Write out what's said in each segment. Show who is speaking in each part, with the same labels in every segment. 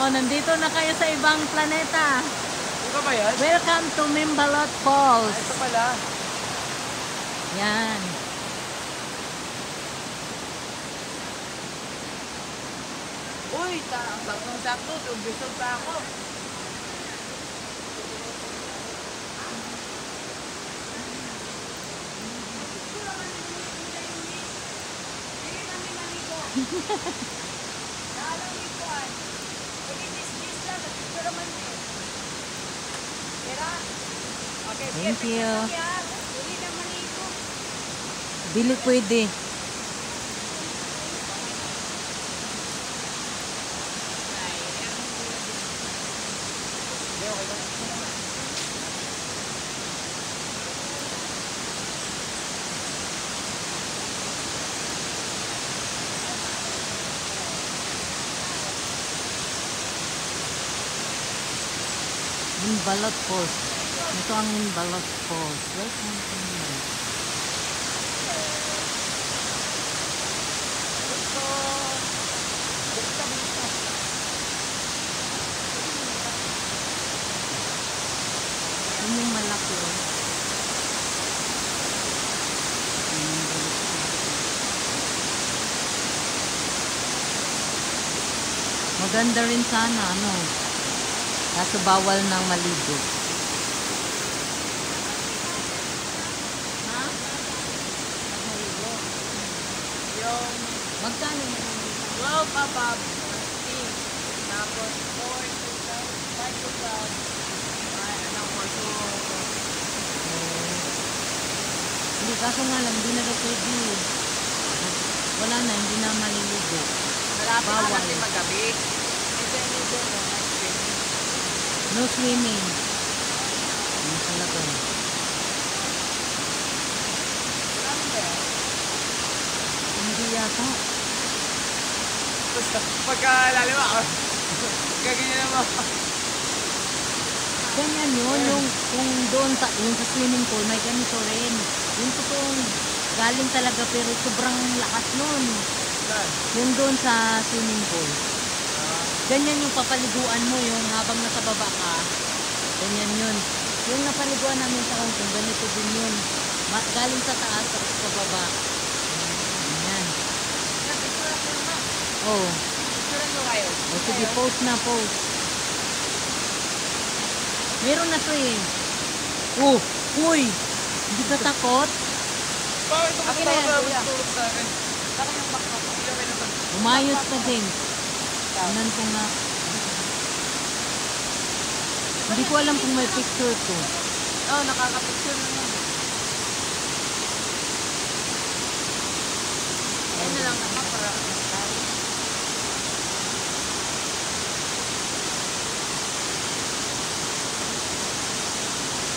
Speaker 1: Oh, nandito na kayo sa ibang planeta.
Speaker 2: Ito ba yan?
Speaker 1: Welcome to Mimbalot Falls.
Speaker 2: Ito pala.
Speaker 1: Yan.
Speaker 2: Uy, ang saktong-sakto. Tumbisog pa ako.
Speaker 1: Thank you. Dili pwede. Mimbalot Falls. Ito ang Mimbalot Falls. Welcome to Mimbalot. Yun yung malaki. Maganda rin sana, ano. Kaso bawal nang maligo. Ha? Maligo.
Speaker 2: Yung
Speaker 1: Magkano mo?
Speaker 2: 12 above 15. Tapos 4 to 5 to 12. Ay, ano ko. So,
Speaker 1: Hindi, kaso nga lang, hindi na daw pwede. Wala na, hindi na maliligo.
Speaker 2: malapit na
Speaker 1: Bawal.
Speaker 2: kasi magabi. Ito yung ito mo.
Speaker 1: No swimming. Ano talaga? Hindi yata.
Speaker 2: Basta, pagka lalim ako, gaganyan naman.
Speaker 1: Ganyan yun, yung kung doon sa, yung sa swimming pool, may ganito rin. Yung totoong galing talaga pero sobrang lakas nun. Yung doon sa swimming pool. Ganyan yung papaliguan mo, yung habang nasa baba ka. Ganyan yun. Yung napaliguan namin sa Hong Kong, ganito din yun. Galing sa taas, tapos sa baba. Ganyan. Oh.
Speaker 2: Picturean mo kayo.
Speaker 1: O sige, post na, post. Meron na to eh. Oh, uy! Hindi ka takot?
Speaker 2: Bakit ito
Speaker 1: Akin na yan, kuya.
Speaker 2: matulog sa akin? Saka yung backpack. Hindi okay na ba?
Speaker 1: Umayos ka, James. Tingnan ko nga. Hindi ko alam kung may picture to.
Speaker 2: Oo, nakaka-picture na yan. Ayun na lang naman para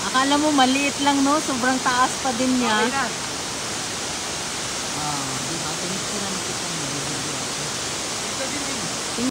Speaker 1: Akala mo maliit lang, no? Sobrang taas pa din niya.
Speaker 2: okay na.